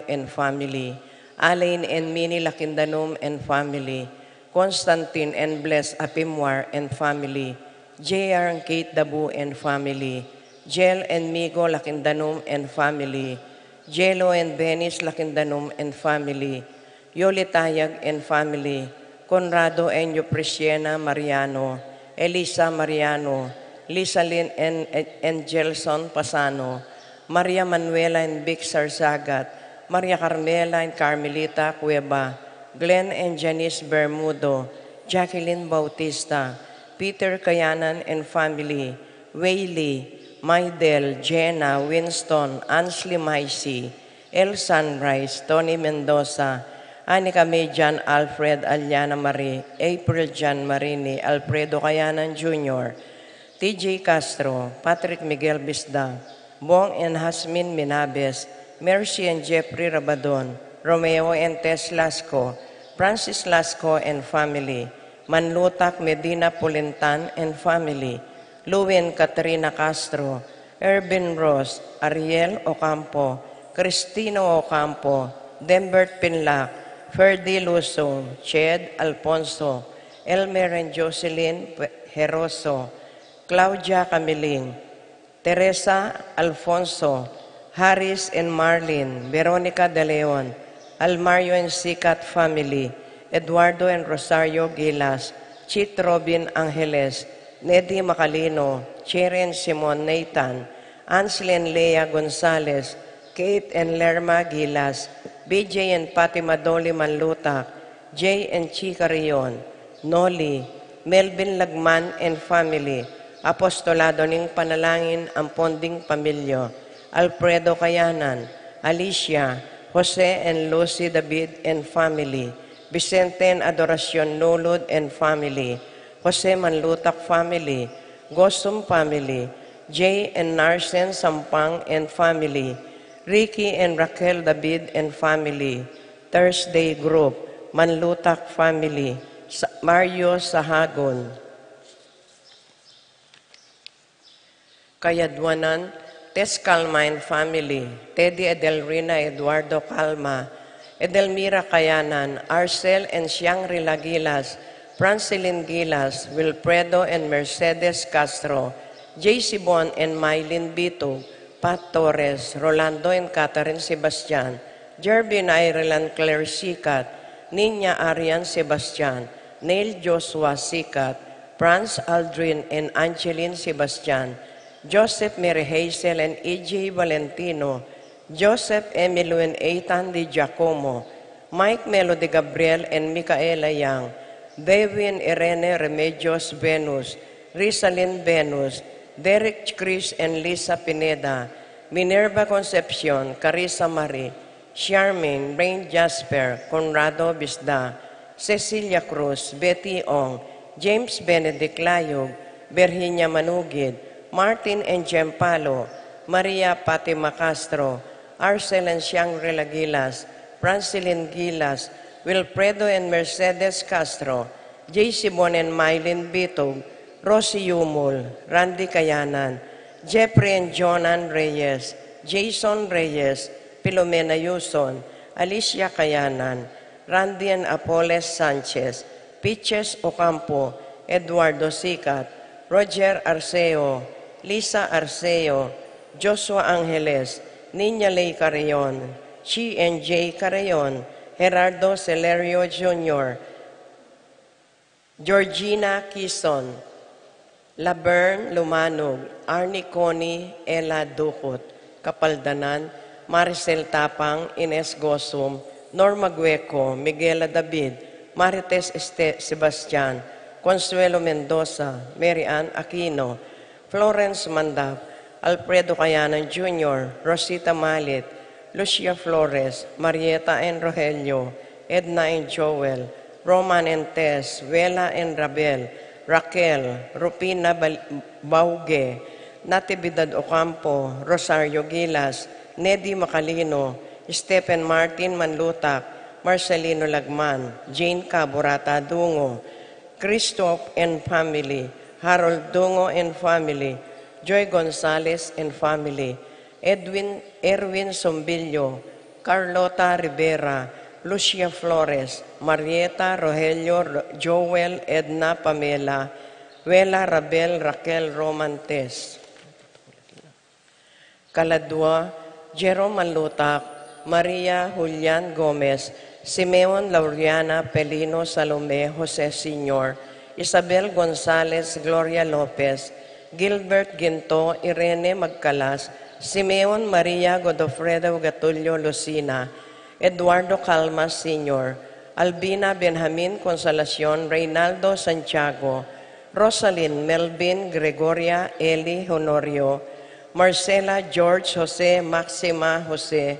and family, Alain and Minnie Lakindanum and family, Constantine and Bless Apimwar and family, JR and Kate Dabu and family, Jel and Migo Lakindanum and family, Jelo and Benis Lakindanum and family, Yoli Tayag and family, Conrado and Yupresiena Mariano, Elisa Mariano, Lisa Lynn and Gelson Pasano, Maria Manuela and Vic Sarzagat, Maria Carmela and Carmelita Cueva, Glenn and Janice Bermudo, Jacqueline Bautista, Peter Kayanan and family, Waylee, Maidel, Jenna, Winston, Ansley Maisy, El Sunrise, Tony Mendoza, Anika Median, Alfred Aliana Marie, April Jan Marini, Alfredo Kayanan Jr., TJ Castro, Patrick Miguel Bisda, Bong and Hasmin Minabes, Mercy and Jeffrey Rabadon, Romeo and Tess Lasco, Francis Lasco and family, Manlutak Medina Pulintan and family, Luwin Katrina Castro, Ervin Ross, Ariel Ocampo, Cristino Ocampo, Dembert Pinlac, Ferdy Lusong, Ched Alfonso, Elmer and Jocelyn Heroso, Claudia Camiling, Teresa Alfonso, Harris and Marlene, Veronica De Leon, Almario and Sikat family, Eduardo and Rosario Gilas, Chit Robin Angeles, Neddy Macalino, Cherry and Simon Nathan, Ansel and Lea Gonzalez, Kate and Lerma Gilas, BJ and Fatima Dolly Manlutak, Jay and Chica Rion, Noli, Melvin Lagman and family, Apostolado ng Panalangin ang Ponding Pamilyo, Alfredo Kayanan, Alicia, Jose and Lucy David and family, Vicente and Adoracion Nulod and family, Jose Manlutak family, Gosum family, Jay and Narsen Sampang and family, Ricky and Raquel David and family, Thursday group, Manlutak family, Mario Sahagon, Kayadwanan, Tess Calma and family, Teddy Edelrina Eduardo Calma, Edelmira Kayanan, Arcel and Siang Rila Gilas, Francilin Gilas, Wilfredo and Mercedes Castro, J.C. Bon and Mylene Bito, Pat Torres, Rolando and Catherine Sebastian, Jervin Ireland Claire Sikat, Nina Arian Sebastian, Neil Joshua Sikat, Franz Aldrin and Angeline Sebastian, Joseph Mary Hazel and E.J. Valentino, Joseph Emilio and Ethan Di Giacomo, Mike Melo de Gabriel and Micaela Yang, Devin Irene Remedios Venus, Rizalyn Venus, Derek Chris and Lisa Pineda, Minerva Concepcion, Carissa Marie, Charmaine, Rain Jasper, Conrado Bisda, Cecilia Cruz, Betty Ong, James Benedict Layog, Virginia Manugid, Martin and Gempalo, Maria Fatima Castro, Arcel and Shangri-La Gilas, Francilin Gilas, Wilfredo and Mercedes Castro, J.C. Bon and Mylene Bitog, Rosie Yumul, Randy Kayanan, Jeffrey and Jonan Reyes, Jason Reyes, Filomena Yuson, Alicia Kayanan, Randy and Apoles Sanchez, Piches Ocampo, Eduardo Sikat, Roger Arceo, Lisa Arceo, Joshua Angeles, Nina Ley Carreon, Chi and J. Carreon, Gerardo Celerio Jr., Georgina Kison, Laverne Lumanog, Arnie Connie, Ella Ducot, Kapaldanan, Maricel Tapang, Ines Gosum, Norma Gueco, Miguela David, Marites Sebastian, Consuelo Mendoza, Mary Ann Aquino, Florence Mandap, Alfredo Kayanan Jr., Rosita Malit, Lucia Flores, Marieta and Rogelio, Edna and Joel, Roman and Tess, Vela and Rabel, Raquel, Rupina Bauge, Natividad Ocampo, Rosario Gilas, Neddy Macalino, Stephen Martin Manlutak, Marcelino Lagman, Jane Caborata Dungo, Christoph and family, Harold Dungo and family, Joy Gonzalez and family, Erwin Sombillo, Carlota Rivera, Lucia Flores, Marieta Rogelio, Joel Edna Pamela, Wela Rabel Raquel Romantes. Kaladwa, Jerome Malutak, Maria Julian Gomez, Simeon Lauriana Pelino Salome Jose Sr., Isabel Gonzalez Gloria Lopez, Gilbert Ginto Irene Magcalas, Simeon Maria Godofredo Gatulio Lucina, Eduardo Calmas Sr., Albina Benjamin Consolacion Reynaldo Santiago, Rosalyn Melvin Gregoria Eli Honorio, Marcela George Jose Maxima Jose,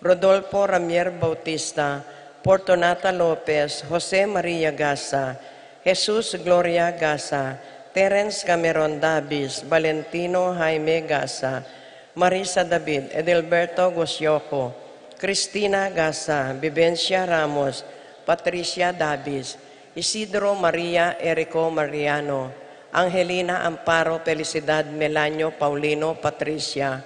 Rodolfo Ramier Bautista, Fortunata Lopez, Jose Maria Gasa, Jesus Gloria Gasa, Terence Cameron Davis, Valentino Jaime Gasa, Marisa David, Edelberto Gosyoco, Cristina Gasa, Vivencia Ramos, Patricia Davis, Isidro Maria Erico Mariano, Angelina Amparo Felicidad Melanio Paulino Patricia,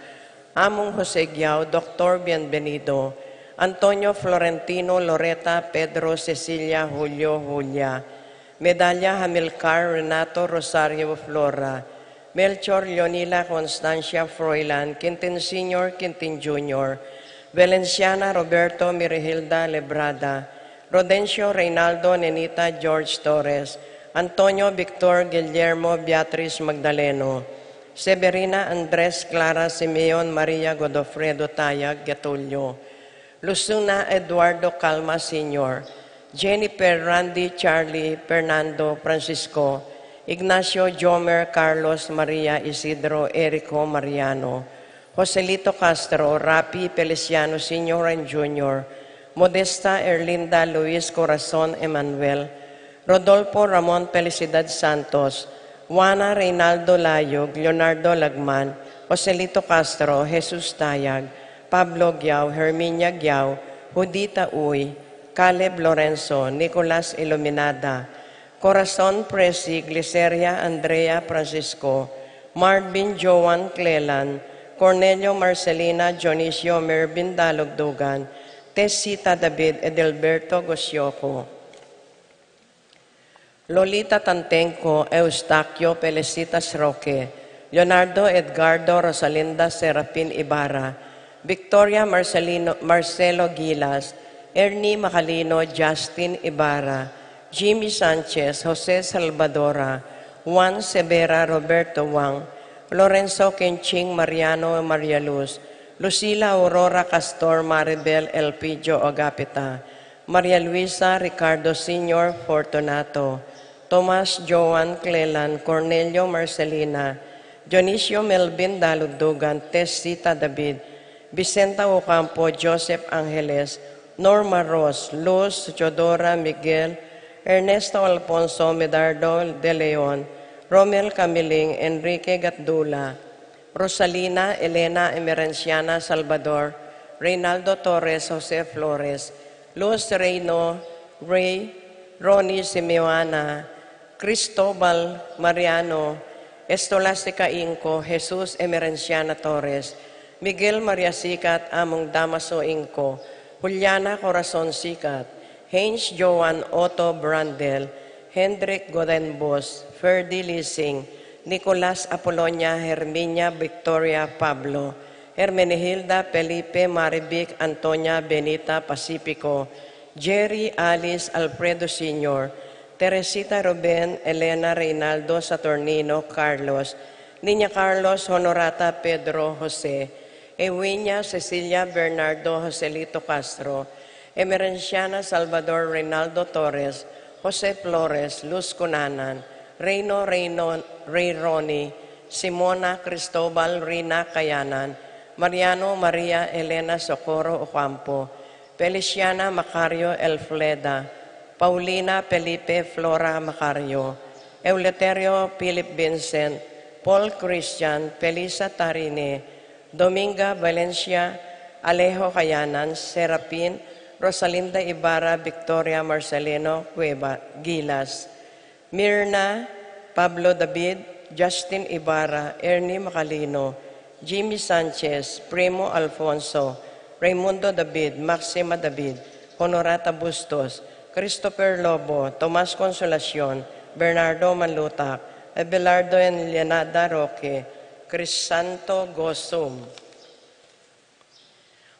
Among Jose Giao, Dr. Bienvenido, Antonio Florentino Loreta Pedro Cecilia Julio Julia, Medalla Hamilcar Renato Rosario Flora, Melchor Leonila Constancia Froilan, Quintin Sr., Quintin Jr., Valenciana Roberto Mirihilda Lebrada, Rodencio Reynaldo Nenita George Torres, Antonio Victor Guillermo Beatriz Magdaleno, Severina Andres Clara Simeon Maria Godofredo Tayag Gatulio, Luzuna Eduardo Calma Sr., Jennifer Randy Charlie Fernando Francisco, Ignacio Jomer Carlos Maria Isidro Erico Mariano, Joselito Castro, Rapi Feliciano Sr. and Jr., Modesta Erlinda Luis Corazon Emanuel, Rodolfo Ramon Felicidad Santos, Juana Reynaldo Layog, Leonardo Lagman, Joselito Castro, Jesus Tayag, Pablo Giao, Herminia Giao, Judita Uy, Caleb Lorenzo, Nicolas Iluminada, Corazon Presi, Gliceria Andrea Francisco, Marvin Joan Clelan, Cornelio Marcelina Dionisio Mervin Dalugdugan, Tessita David Edelberto Gosyoco, Lolita Tantenco, Eustaquio Felicitas Roque, Leonardo Edgardo Rosalinda Serapin Ibarra, Victoria Marcelo Gilas, Ernie Macalino Justin Ibarra, Jimmy Sanchez, Jose Salvadora, Juan Severa Roberto Wang, Lorenzo Kenching Mariano Maria Luz, Lucila Aurora Castor Maribel Elpidio Agapita, Maria Luisa Ricardo Sr. Fortunato, Tomas Joan Clelan, Cornelio Marcelina, Dionisio Melvin Dalugdugan, Tessita David, Vicenta Ocampo, Joseph Angeles, Norma Ross, Luz Teodora Miguel, Ernesto Alfonso Medardo de Leon, Romel Camiling, Enrique Gatdula, Rosalina Elena Emerenciana Salvador, Reynaldo Torres, Jose Flores, Luz Reyno, Ray, Ronnie Simeoana, Cristobal Mariano, Estolastica Inco, Jesus Emerenciana Torres, Miguel Maria Sikat, Among Damaso Inco, Juliana Corazon Sikat, Heinz Joan Otto Brandel, Hendrik Godenbos, Ferdy Lising, Nicolas Apolonia Herminia Victoria Pablo, Hermenegilda Felipe Maribic Antonia Benita Pacifico, Jerry Alice Alfredo Sr., Teresita Ruben Elena Reynaldo Saturnino Carlos, Niña Carlos Honorata Pedro Jose, Ewinia Cecilia Bernardo Joselito Castro, Emerenciana Salvador Reynaldo Torres, Jose Flores, Luz Cunanan, Reyno Ray Ronnie, Simona Cristobal Rina Kayanan, Mariano Maria Elena Socorro Ocampo, Feliciana Macario Elfleda, Paulina Felipe Flora Macario, Euleterio Philip Vincent, Paul Christian, Felisa Tarine, Dominga Valencia, Alejo Kayanan, Serapin, Rosalinda Ibarra, Victoria Marcelino Cueva, Gilas, Mirna, Pablo David, Justin Ibarra, Ernie Macalino, Jimmy Sanchez, Primo Alfonso, Raimundo David, Maxima David, Honorata Bustos, Christopher Lobo, Tomas Consolacion, Bernardo Manlutak, Abelardo and Lianada Roque, Crisanto Gosum,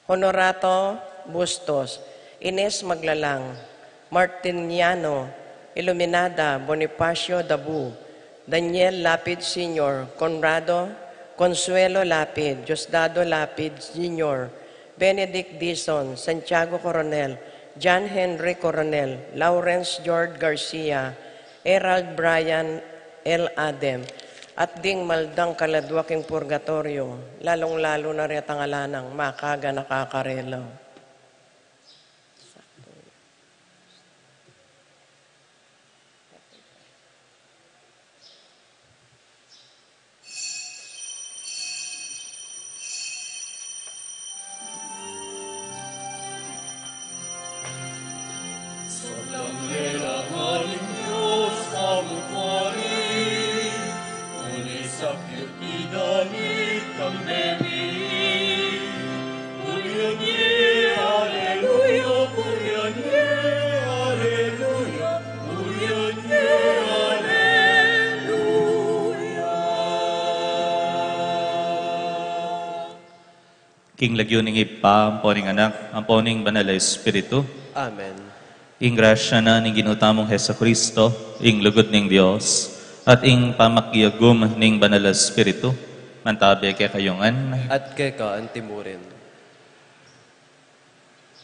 Honorato Bustos, Ines Maglalang, Martiniano, Iluminada, Bonifacio Dabu, Daniel Lapid Sr., Conrado, Consuelo Lapid, Diosdado Lapid Sr., Benedict Dizon, Santiago Coronel, John Henry Coronel, Lawrence George Garcia, Erald Brian L. Adem, at ding maldang kaladwaking purgatorio, lalong-lalo na rin tangalanang makaga nakakarelaw. King lagyuning ipa, amponing anak, amponing banal na Espiritu. Amen. Ing grasya na ning ginutamong Heso Kristo, ing lugod ning Dios, at ing pamakyagum ning banal na Espiritu, mantabi kay kayungan. At kay ka antimurin.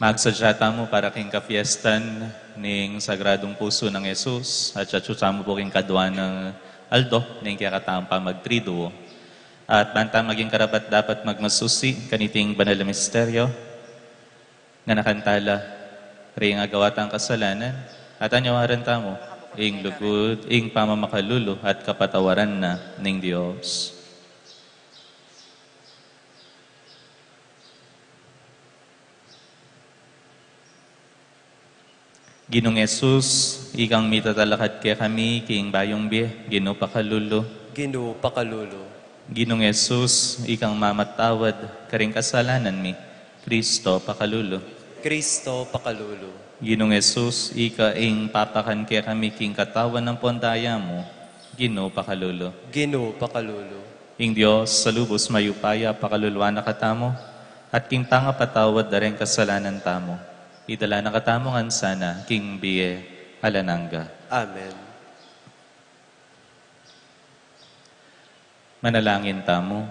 Magsadyata mo para king kapiestan ning Sagradong Puso ng Jesus, at satsutsa mo po king kadwa ng Aldo, ning kiyakataang pamagtriduo. At banta maging karapat dapat magmasusi kaniting banal na misteryo nga nakantala rin nga gawatang kasalanan at anyawaran tamo ing lugod, ing pamamakalulo at kapatawaran na ning Dios. Ginong Jesus, ikang mitatalakad kaya kami king bayong biye, Ginoo pakalulo. Ginoo pakalulo. Ginong Jesus, ikang mamatawad, karing kasalanan mi, Kristo pakalulo. Kristo pakalulo. Ginong Jesus, ika ing papakan kaya kami king katawan ng pondaya mo, Ginoo pakalulo. Ginoo pakalulo. Ing Dios, sa lubos mayupaya, pakaluluan na katamo, at king tanga patawad na rin kasalanan tamo. Idala na katamo ngan sana, king biye, alananga. Amen. Manalangin tamo.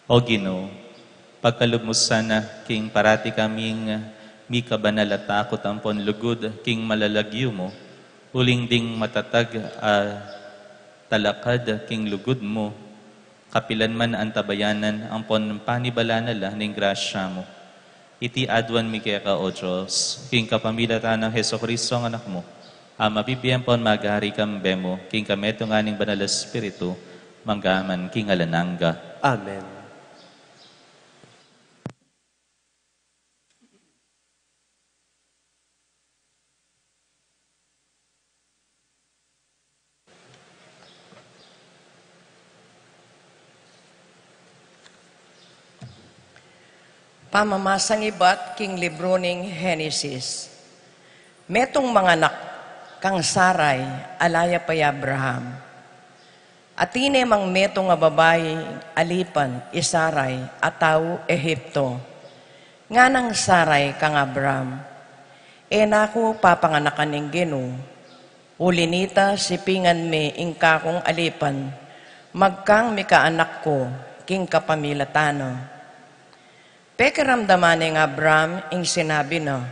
O Ginoo, pagkalubmos sana king parati kaming mi kabanal at takot ampon lugod king malalagyo mo, uling ding matatag talakad king lugod mo, kapilan man ang tabayanan ampon panibalanala ning grasya mo. Iti adwan mi kaya ka, O Diyos, king kapamilata ng Heso Kristo ang anak mo, mabibigyan po magari kambe mo, king kameto nga ning banal na Espiritu, manggaman king alananga. Amen. Pamamasang ibat king libro ning Genesis. Metong mga anak kang Saray, alaya pay Abraham. Atine mang meto nga babae, alipan, isaray, ataw, Ehipto. Nga nang Saray kang Abraham. Nako papanganakan ning Ginoo. Ulinita sipingan me ingkakong alipan, magkang mikaanak ko, king kapamilatano. Pekeramdaman ng Abraham ing sinabi na,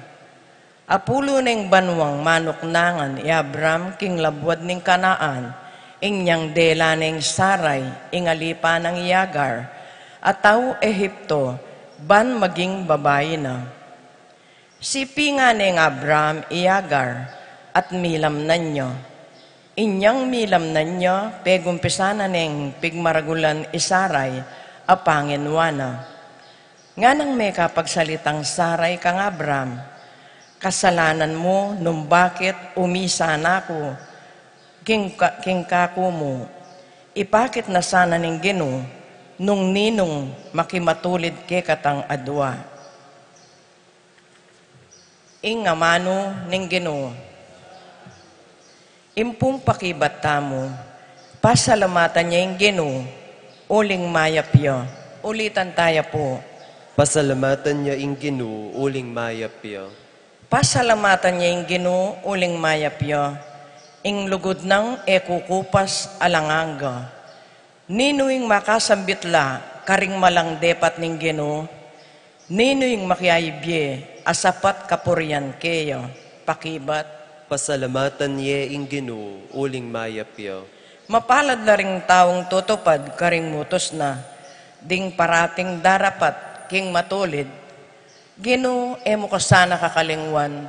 apulo ning banwang manuknangan i Abraham king labwad ning Kanaan, inyang dela ning Saray, ing alipa ng Yagar, ataw Ehipto, ban maging babae na. Sipinga ning Abraham i Yagar, at milam nanyo. Inyang milam nanyo, pegumpisana ning pigmaragulan i Saray, apanginwana. Nga nang may kapagsalitang Saray kang Abraham, kasalanan mo nung bakit umisa na ko, king kako mo, ipakit na sana ning Ginoo, nung ninong makimatulid ke katang adwa. Ing amano ning Ginoo. Impung pakibat tamo, pasalamatan niya yung Ginoo, uling mayapyo. Ulitan tayo po. Pasalamatan niya ing Ginoo, uling mayapya. Pasalamatan niya yung Ginoo, uling mayapyo. Ing lugod ng ekukupas alanganga. Ninuing makasambitla, karing malang depat ning Ginoo. Ninuing makiaibye, asapat kapurian keyo. Pakibat. Pasalamatan niya ing Ginoo, uling mayapya. Mapalad na ring taong tutupad, karing mutos na. Ding parating darapat, king matulid. Ginoo, emo ka sana kakalingwan.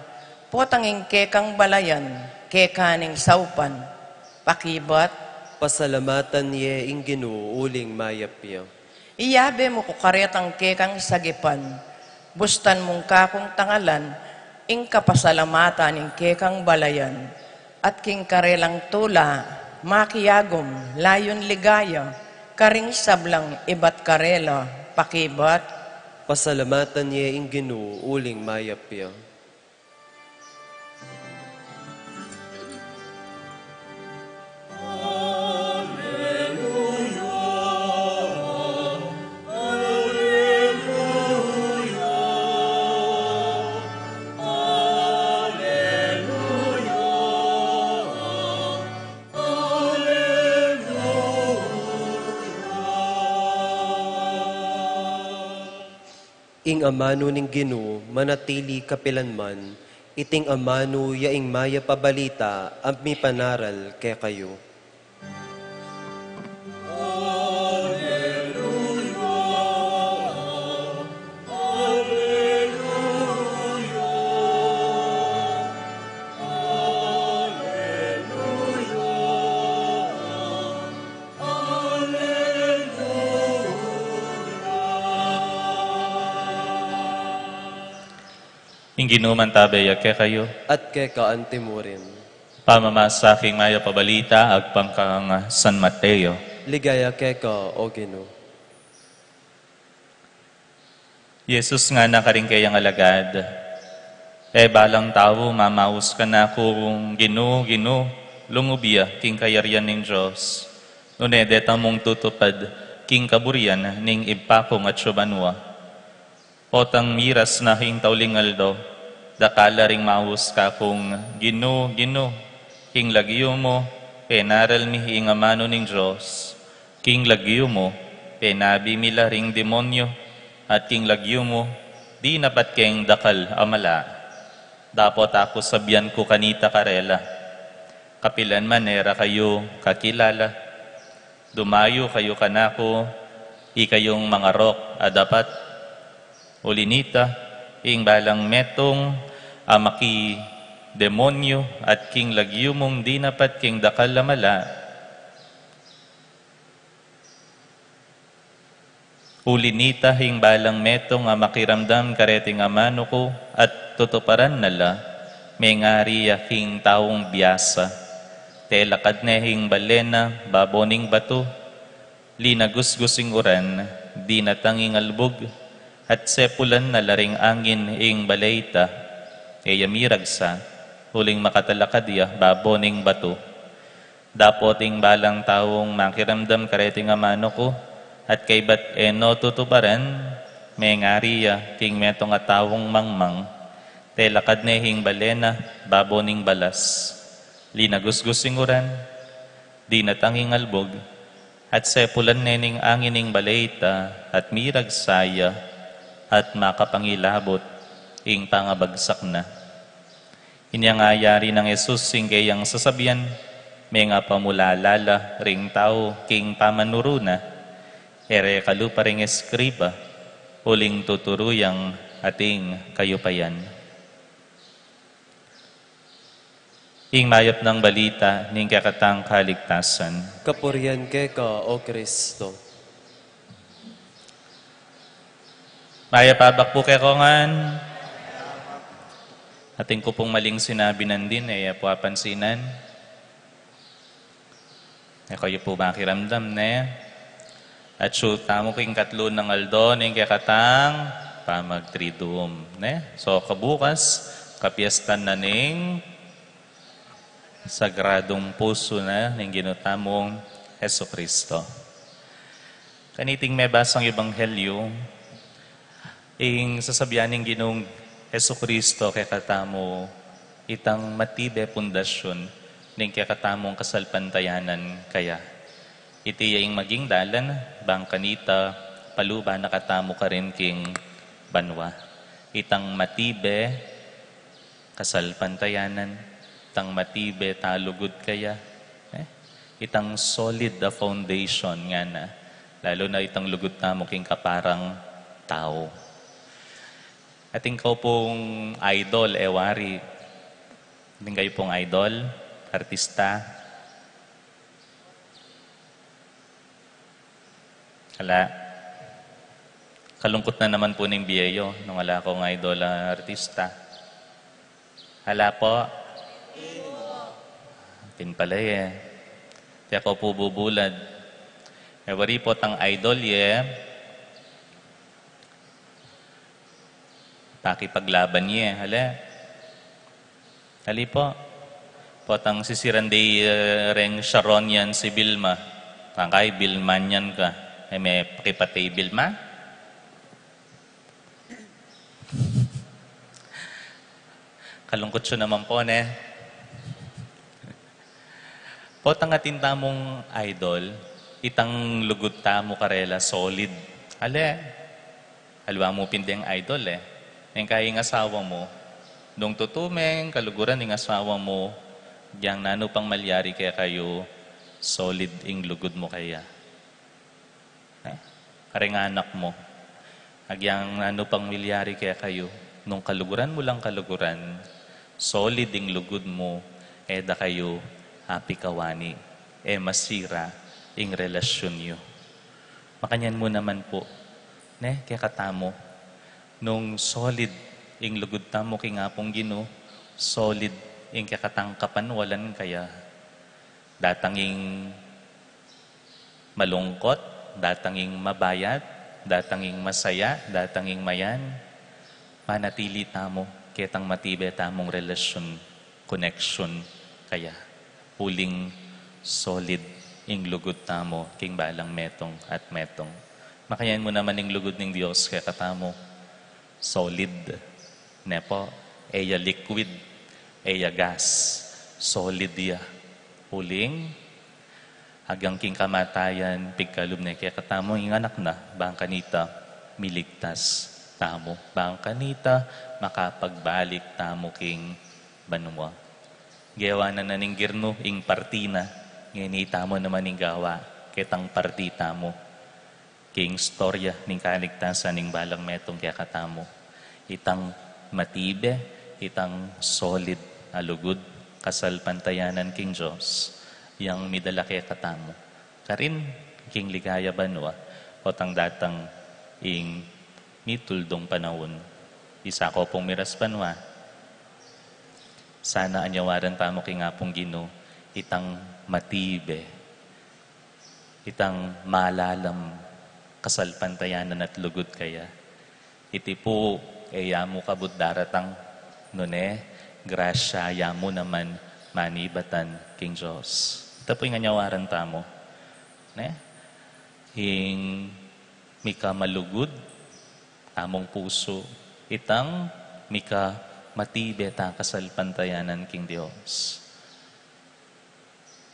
Potanging kekang balayan, kekaning saupan. Pakibat. Pasalamatan niya ing Ginoo, uling mayapya. Iyabe mo ko karetang kekang sagipan, bustan mong kakong tangalan, ing kapasalamatan ing kekang balayan, at king karelang tula, makiyagom, layon ligaya, karing sablang ibat karela, pakibat. Pasalamatan niya ing Ginoo, uling mayapya. Ing amano ning Ginoo, manatili kapilanman, iting amano yaing maya pabalita, ang mi panaral kay kayo. Ing Ginoo man tabaya ke kayo, At kay kaantimurin. pamamasa aking maya pabalita, agpangkang San Mateo. Ligaya kay ka, o Ginoo. Jesus nga na karing kayang alagad, balang tao, mamaus ka na kung Ginoo, Ginoo, lungubiya, king kayaryan ning Diyos. Nunedeta mong tutupad, king kaburian, ning ipakong at syubanwa. Potang miras na hing taulingaldo, dakala ring maus ka kung Ginoo, Ginoo, king lagyo mo, penaral mi ing amano ning Diyos. King lagyo mo, penabi mila ring demonyo, at king lagyo mo, di napat keng dakal amala. Dapot ako sabyan ko kanita karela. Kapilan manera kayo kakilala. Dumayo kayo kanako, ikayong mga rok adapat. Ulinita, ing balang metong amaki demonyo at king lagyo mong di napat king dakal amala. Ulinita, hing balang metong amakiramdam kareting amano ko at tutuparan nala, may ngari yaking taong biyasa. Telakad nehing balena, baboning bato, linagusgusing uran, di natanging albog, at sepulan na laring angin ing balayta, yamiragsa, huling makatalakadya, baboning bato. Dapoting balang taong makiramdam kareting amano ko, at kay bat eno tutuparan, may ngariya, king metong atawong mangmang, telakad nehing balena, baboning balas, linagusgusing uran, di natanging albog, at sepulan nening angining balayta, at miragsaya, at makapangilabot, ing pangabagsak na. Inyangayari ng Jesus sing kayang sasabihan, may nga pamulalala ring tao king pamanuruna, ere kalupa ring eskriba, uling tuturuyang ating kayupayan. Ing mayap ng balita ning kakatang kaligtasan. Kapurian kay ka, o Kristo. Maya pabak po kay kongan. Ating ko pong maling sinabi nandin, po apansinan. Kayo po makiramdam na. At tamo king katlo ng aldo, ning kakatang pamagtriduum. Ne? So, kabukas, kapiestan na ning sagradong puso na ning ginutamong Heso Kristo. Kaniting may basang ebanghelyo, ing sasabihan ning ginong Heso Kristo kay katamo itang matibe pundasyon ning kakatamong kasalpantayanan kaya. Iti yaing maging dalan, bang kanita, paluba nakatamo ka rin king banwa. Itang matibe, kasalpantayanan, itang matibe, talugod kaya. Itang solid the foundation nga na, lalo na itang lugod tamo king kaparang tao. At ikaw pong idol, ewari, hindi kayo pong idol, artista, hala, kalungkot na naman po ng biyeyo nung wala akong idol artista. Hala po. Pinpalay eh. Kaya ako po bubulad. Ewari po tang idol pakipaglaban hala. Hali po. Potang sisiranday reng Sharon yan si Bilma. Kay Bilman yan ka. May pakipatay Bilma. Kalungkot siya naman po, ne? Potang atin tamong idol, itang lugod tamo karela, solid. Alwa mo pindeng idol Yung kaya ng asawa mo, nung tutumeng, kaluguran ng asawa mo, diyang nano pang malyari kaya kayo, solid ing lugod mo kaya. Karing anak mo, agyang nano pang milyari kaya kayo, nung kaluguran mo lang kaluguran, solid ing lugod mo, da kayo, happy kawani, masira ing relasyon nyo. Makanyan mo naman po, kaya katamo, nung solid ing lugod tamo king apong Ginoo, solid ing kakatangkapan walan kaya, datanging malungkot, datanging mabayat, datanging masaya, datanging mayan, manatili tamo, ketang matibe tamong relasyon, connection, kaya puling solid ing lugod tamo, king balang metong at metong. Makayan mo naman ing lugod ng Diyos, kaya katamo, solid, nepo, eya liquid, eya gas, solid ya, puling, hagang king kamatayan, pigkalub na kaya katamo, yung anak na, bang kanita, miligtas tamo. Bang kanita, makapagbalik tamo king banwa. Gawa na naning girno, ing partina, nginita mo naman ing gawa, ketang partita mo. King storya, ning kaligtasan, ning balang metong kaya katamo. Itang matibe, itang solid, alugod, kasalpantayanan king Diyos. Yang midala kaya katamo. Karin, king ligaya banwa, o tang datang ing mituldong panahon. Isa ko pong miras banwa. Sana anyawaran tamo king apong Ginoo, itang matibe, itang malalam, kasalpantayanan at lugod kaya. Iti po, yamo kabut daratang nune, grasya, yamo naman manibatan king Diyos. Ito po yung anyawaran tamo. Hing mika malugod, tamong puso, itang mika matibe ta kasalpantayanan king Diyos.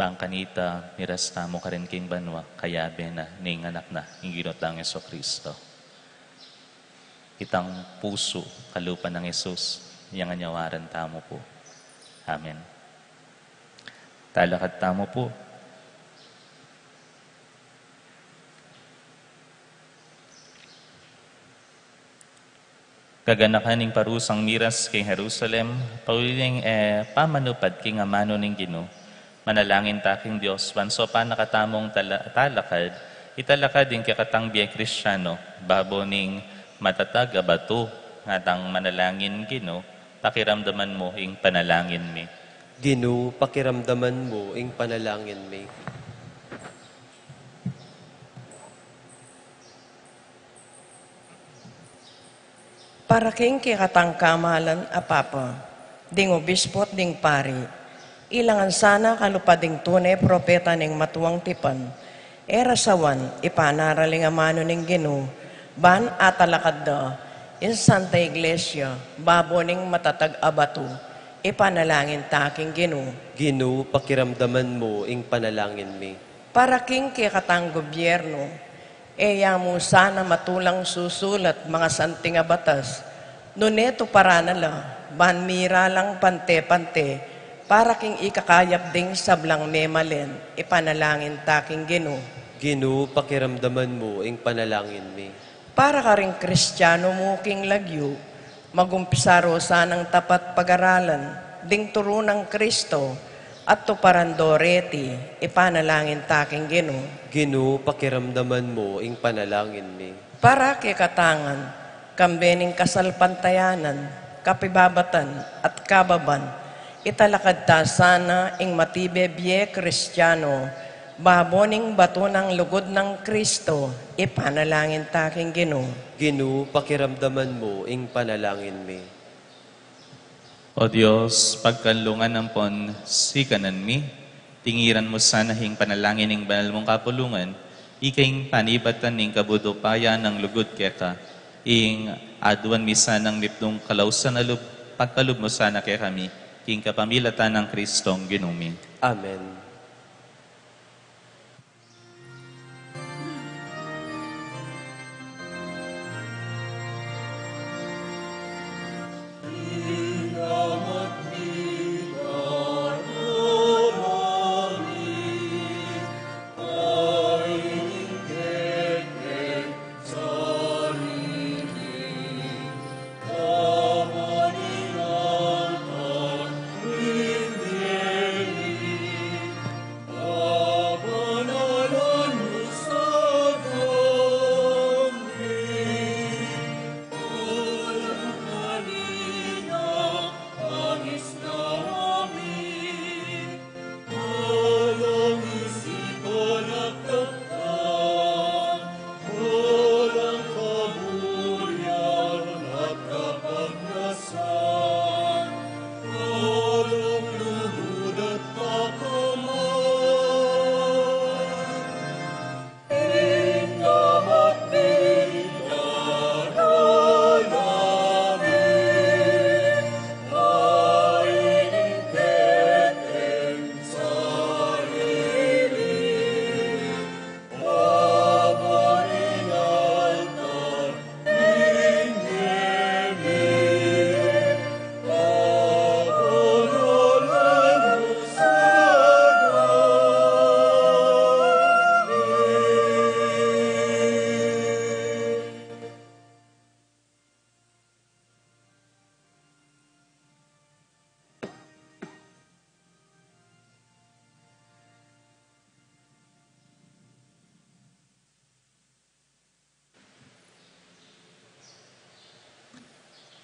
Bang kanita, miras tamo ka rin king banwa, kayabe na, ning anak na, yung ginotang Yeso Kristo. Itang puso, kalupan ng Yesus, yung anyawaran tamo po. Amen. Talakad tamo po. Kaganakan ning parusang miras kay Jerusalem, pauliling pamanupad king amano ning Ginoo. Manalangin taking Diyos, banso pa nakatamong talakad, italakad din kakatang biya Kristiyano, babo ning matatag abato, ngatang manalangin Ginoo, pakiramdaman mo ing panalangin mi. Ginoo, pakiramdaman mo ing panalangin mi. Para king kikatang kamalan a papa, ding obispot ding pari, ilangan sana kalupading tunay propeta ning matuwang tipan, era sawan ipanaraling amano ning Ginoo, ban atalakad da, in Santa Iglesia, babo ning matatag abatu, ipanalangin taking Ginoo. Ginoo, pakiramdaman mo ing panalangin mi. Para king kikatang gobyerno, eya mo sana matulang susulat mga santing a batas, nuneto para nala, ban mira lang pante-pante, para king ikakayap ding sablang memalen, ipanalangin taking Ginoo. Ginoo, pakiramdaman mo ing panalangin mi. Para ka ring Kristiyano mo king lagyo, magumpisaro sanang tapat pag-aralan, ding turo ng Kristo, at tuparan doreti, ipanalangin taking Ginoo. Ginoo, pakiramdaman mo ing panalangin mi. Para kay katangan, kambening kasalpantayanan, kapibabatan at kababan, italakad ta sana ing matibebye Kristiyano, baboning bato ng lugod ng Kristo, ipanalangin taking Ginoo. Ginoo, pakiramdaman mo ing panalangin mi. O Diyos, pagkanlungan ng pon sikanan mi, tingiran mo sana hing panalangin ng banal mong kapulungan, ikaing panibatan ning kabudupaya ng lugod keka, ing aduan mi sanang lipnong kalausan na pagkalub mo sana kaya kami, king kapamilatan ng Kristong Ginumi. Amen.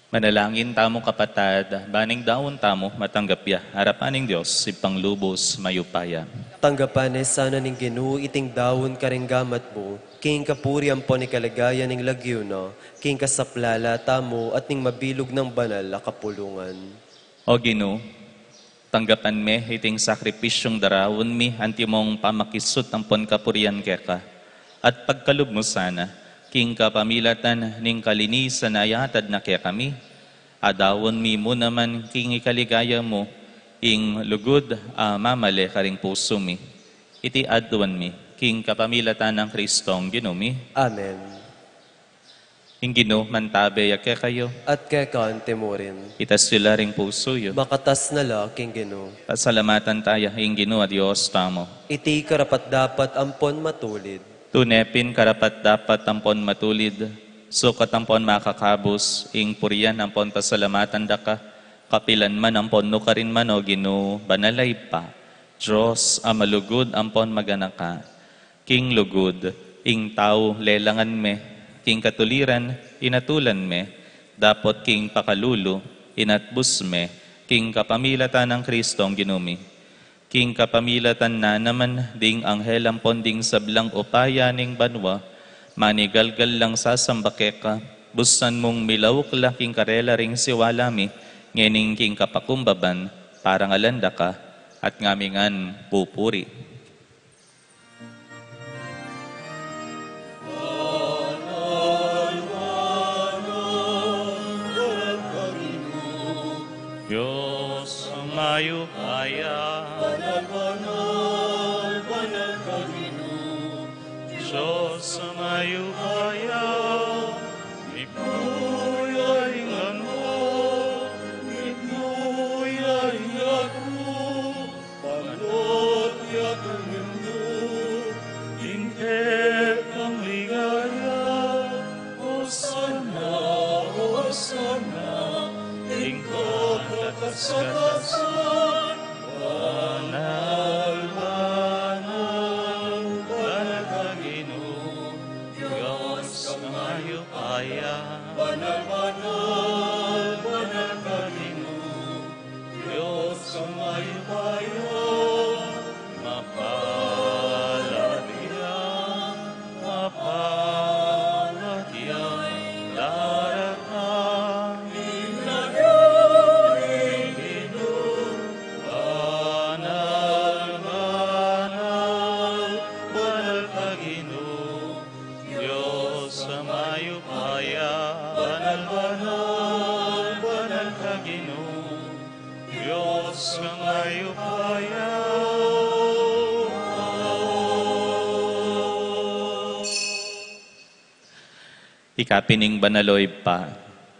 Manalangin tamo kapatad, baning daon tamo matanggapya, harapaning Diyos, ipanglubos mayupaya. Tanggapan sana ning Ginoo iting dawon karenggamat mo, king kapuriam po ni kalagayan ning lagyo na, king kasaplala tamo at ning mabilog ng banal na kapulungan. O Ginoo, tanggapan me iting sakripisyong darawon mi anti mong pamakisot ang pon kapurian keka, at pagkalub mo sana, king kapamilatan ning kalinisan na ayatad na kaya kami, adawon mi mo naman king ikaligaya mo, ing lugod mamale karing puso mi. Iti adwan mi, king kapamilatan ng Kristong Ginumi. Amen. Ing Ginoo mantabe yake kayo, At kekaan temurin, itas sila ring puso yo. makatas na la king Ginoo. Pasalamatan tayo, ing Ginoo at Diyos tamo. Iti karapat dapat ampon matulid. Tunepin karapat dapat tampon matulid, sukat tampon makakabos, ing purian ampon pasalamatan daka, kapilan man ampon no karin man o Ginoo, banalay pa, Diyos amalugod ampon maganaka, king lugod, ing tao lelangan me, king katuliran, inatulan me, dapot king pakalulu, inatbus me, king kapamilatan ng Kristong Ginumi. King kapamilatan na naman ding anghel ang ponding sablang upaya ning banwa, manigalgal lang sa sambakeka, busan mong milawak laking karela ring siwalami, ngening king kapakumbaban, parang alanda ka, at ngamingan pupuri. Diyos ang mayupaya, Diyos ang mayupaya, ipuyay ngano, ipuyay ako, panot yatong mundo, ingkek ang ligaya, Hosanna, Hosanna, ingkot katatasan, banal, banal, banal ka Ginoo, Diyos ang mayupaya. Banal, banal, banal ka Ginoo, Diyos ang mayupaya. Mapalad yan, mapalad yan, darapang inagay Ginoo. Banal, banal, banal ka Ginoo, Diyos ang mayupaya. Banal, banal, banal ka Ginoo, Diyos ang mayupaya. Ikapining banaloy pa,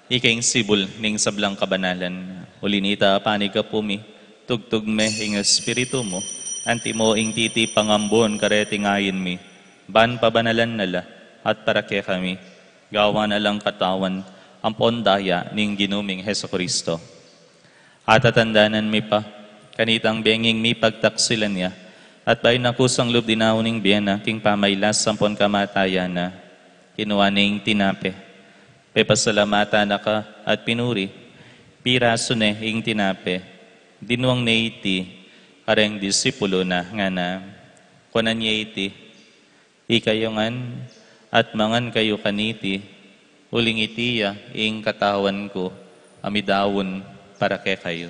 ikaing sibol ning sablang kabanalan. Ulinita panig ka pumi, tugtog me ing espiritu mo, anti mo ing titi pangambon karetingayin mi, ban pabanalan nala, at para kaya kami, gawa na lang katawan, ang pondaya ning ginuming Heso Kristo. At atandanan mi pa, kanitang benging mi pagtaksilan niya, at bay nakusang loob dinaw ning biyena, king pamaylas sampon kamatayan na, kinuha ning tinape. Pepasalamata na ka at pinuri, piraso ne ing tinape, dinuang neiti, kareng disipulo na nga na, kunan niya iti, ikayongan, at mangan kayo kaniti, uling itiya ing katawan ko, amidawon para kay kayo.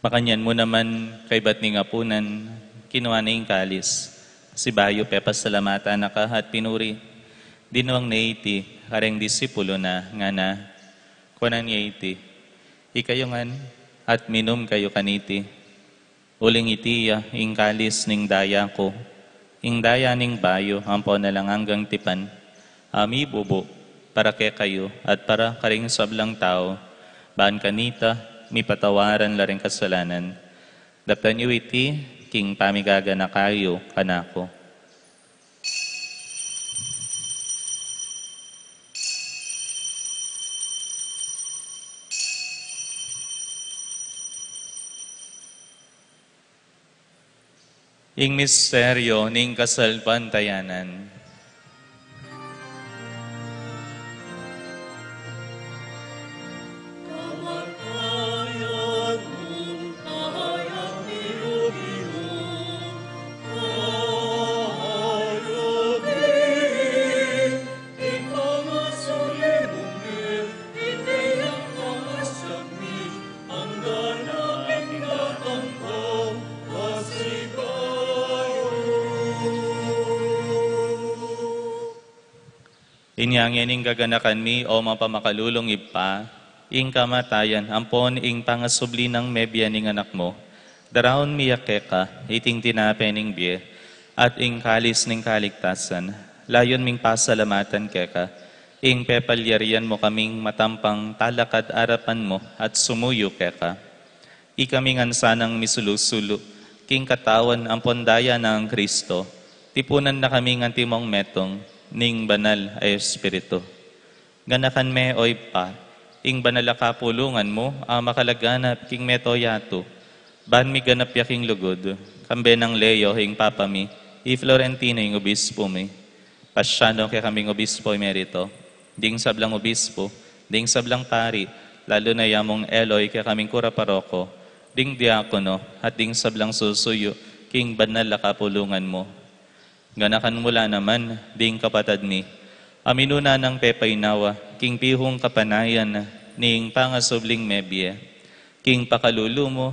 Makanyan mo naman kay Batning Apunan, kinuha na yung kalis. Si Bayo pepas salamata na ka at pinuri. Dinuang neiti, kareng disipulo na nga na, kunan niya iti. Ikayongan at minum kayo kaniti. Uling itiya, ing kalis ning daya ko. Ing daya ning Bayo, ampo na lang hanggang tipan. Ami bubo, para kay kayo at para karing sablang tao. Baan kanita, mi patawaran la rin kasalanan. Daptan niyo iti, king pamigaga na kayo, kanako. Ing misteryo ning kasalpantayanan. Inyangyan ing gaganakan mi o mapamakalulong ipa, ing kamatayan, ampon ing pangasubli ng mebya ning anak mo, daraon miyakeka, iting tinapening biye, at ing kalis ning kaligtasan, layon ming pasalamatan keka, ing pepalyarian mo kaming matampang talakad arapan mo at sumuyo keka. Ikaming ansanang misulusulo, king katawan ang pondaya ng Kristo, tipunan na kaming antimong metong, ning banal ay espiritu. Ganakan me oy pa, ing banal kapulungan mo, makalaganap king meto yato, ban mi ganap yaking lugod, kambe ng Leo ing papami, i Florentino ing obispo mi, pasyano kaya kaming obispo emerito, ding sablang obispo, ding sablang pari, lalo na yamong Eloy kaya kaming kura paroko, ding diakono, at ding sablang susuyo, king banal la kapulungan mo. Ganakan mula naman, ding kapatad ni, aminuna ng pepaynawa, king pihong kapanayan, ning pangasubling mebye, king pakalulu mo,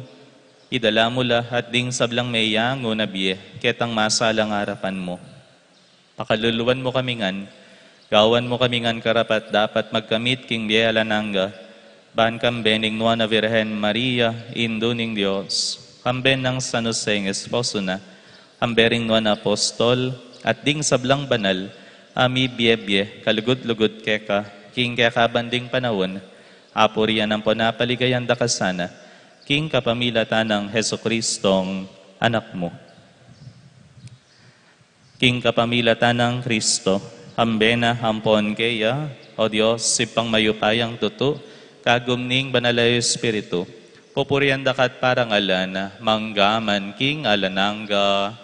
idala mo lahat ding sablang mayango na biye, ketang masalang harapan mo. Pakaluluan mo kamingan, gawan mo kamingan karapat dapat magkamit king biya lanangga, ban kambening nuwa na Virhen Maria, Indo ning Diyos, kamben ng San Jose ng esposo na, ambering nuwa na apostol, at ding sablang banal, ami biye-biye, kalugod-lugod keka, king kekabanding panahon, apurian ang ponapaligayan da kasana, king kapamilatan ng Heso Kristong anak mo. King kapamilatan ng Kristo, ambena hampon kaya, o Diyos, sipang mayupayang tuto, kagumning banalay Espiritu, pupurian dakat parang alana, manggaman king alanangga.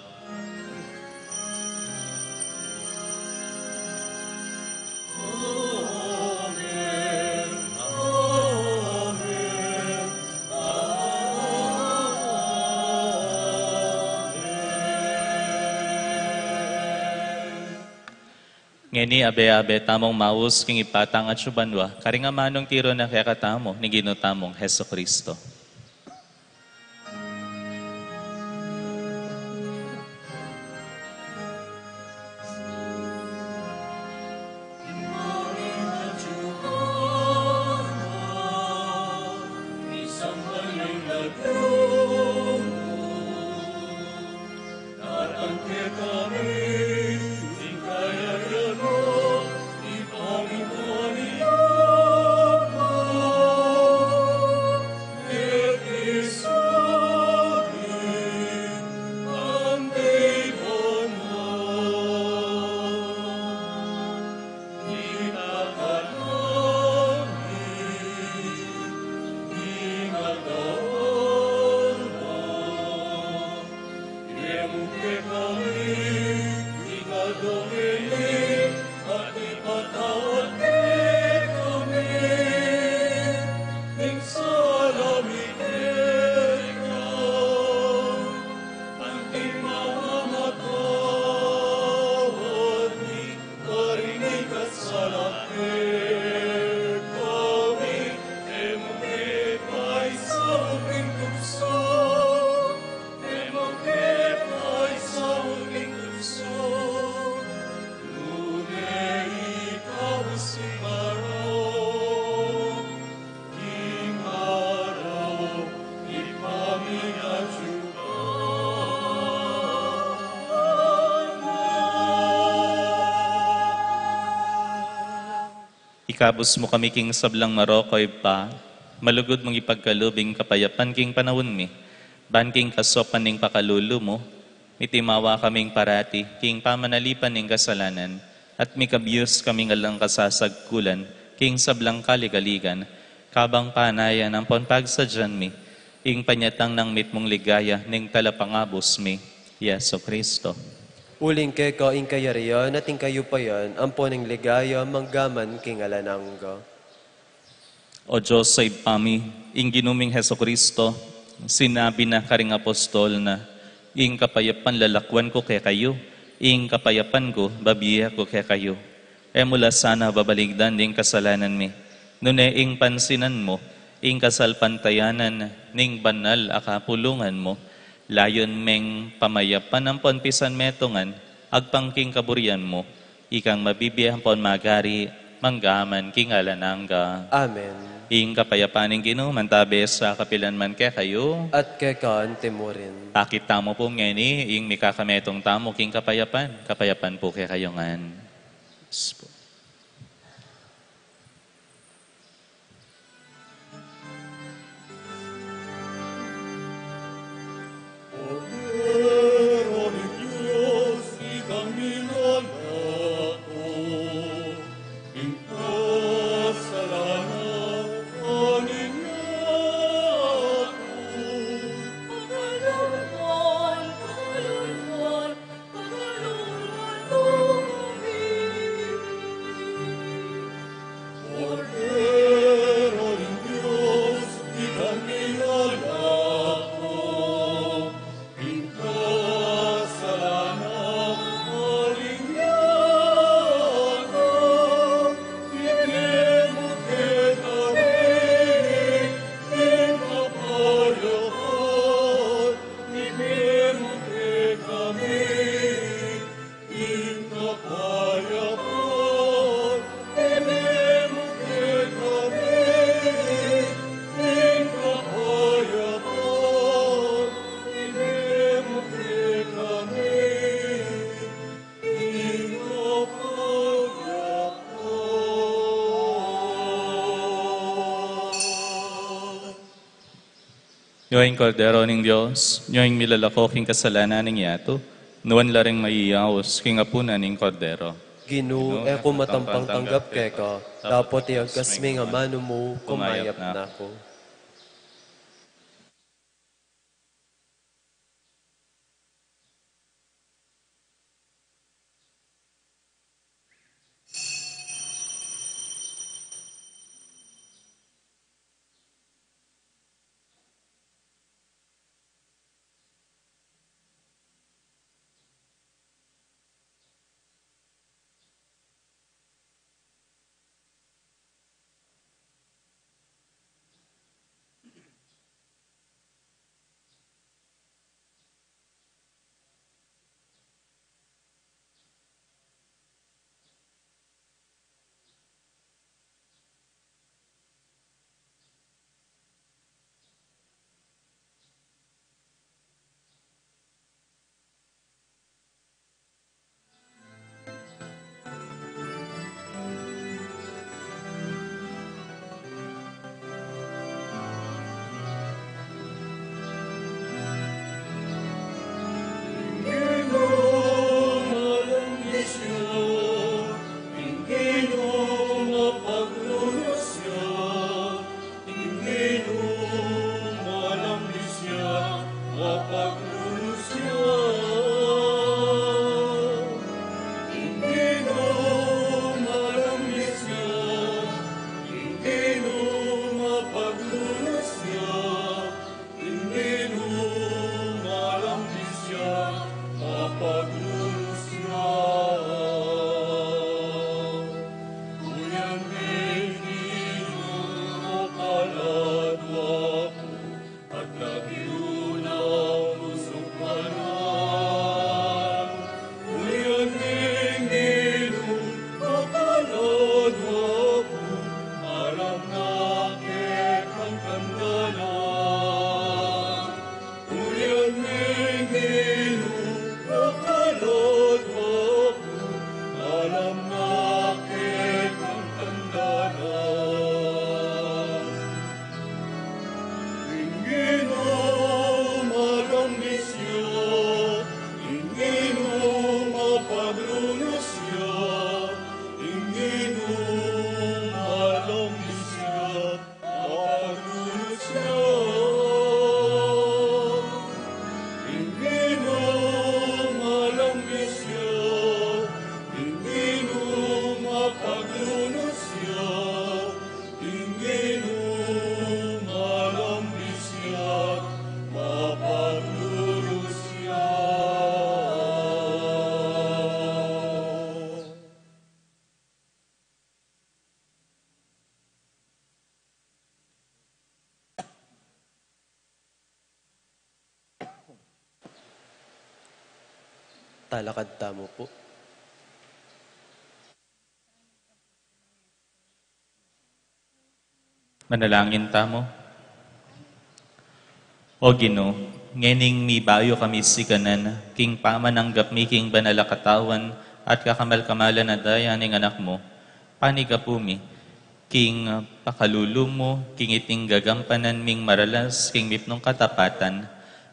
Ngeni abe-abe tamong maus king ipatang at subanwa, karingamanong tiro na kaya katamo, ni ginutamong Heso Kristo. Ikabos mo kami king sablang Marokoy pa, malugod mong ipagkalubing kapayapan king panahon mi, ban king kasopan ning pakalulu mo, mitimawa kaming parati, king pamanalipan ning kasalanan, at mikabiyos kaming alang kasasagkulan, king sablang kaligaligan, kabang panayan ang ponpagsadyan mi, ing panyatang ng mitmong ligaya, ning talapangabos mi, Yeso Kristo. Uling keka ing kayarian at ing kayupayan, amponing ligaya manggaman king alanangga. O Diyos sa ipami, ing ginuming Heso Kristo, sinabi na karing apostol na, ing kapayapan lalakwan ko kay kayo, ing kapayapan ko babiya ko kay kayo. E mula sana babaligdan ding kasalanan mi, nune ing pansinan mo, ing kasalpantayanan, ning banal akapulungan mo, layon meng pamayapan ang ponpisan metongan, agpangking kaburian mo, ikang mabibiyahan pon magari, manggaman king alanangga. Amen. Ing kapayapaning Ginoo mantabe sa kapilan man kay kayo. At kekaan timurin. Pakita mo po ngeni, ing mikakametong tamo king kapayapan. Kapayapan po kay kayo ngan. Yes po. Yoing kordero ning Diyos, yoing milalako king kasalanan ning yato, nuwan laring maiyaos king apuna ning kordero. Ginoo, eko matampang tanggap keka, dapat iagkas mi nga mano mo, kumayap na ako. Talakad tamo po. Manalangin tamo. O Ginoo, ngening mi bayo kami sikanan, king pamananggap mi king banalakatawan at kakamal-kamalan na daya ning anak mo, panigapumi, king pakalulu mo, king iting gagampanan ming maralas, king mipnong katapatan,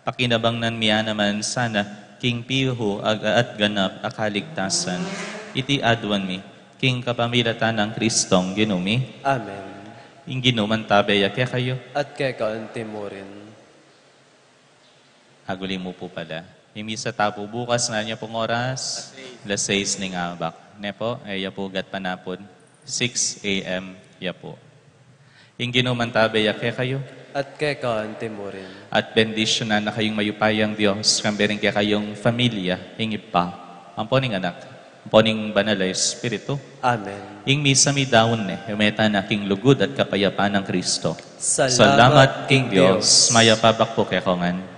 pakinabang nan miya naman sana, king piho at ganap akaligtasan. Iti adwan mi, king kapamilatan ng Kristong ginumi. Amen. Ing ginuman tabaya kaya kayo. At kekaante mo rin. Haguli mo po pala. Imisa tapo bukas na niya pong oras. Alas 6 ning abak. Nepo, ay yapugat panapod. 6 a.m. yapo. Ing ginuman tabaya kaya kayo. At kekaante mo rin. At bendisyonan na kayong mayupayang Diyos, kambiring kaya kayong familia, ingip pa, ang poning anak, ang poning banal na Espiritu. Amen. Ing misa mi daon humeta na king lugod at kapayapaan ng Kristo. Salamat, King Diyos, maya pabak po kaya kongan.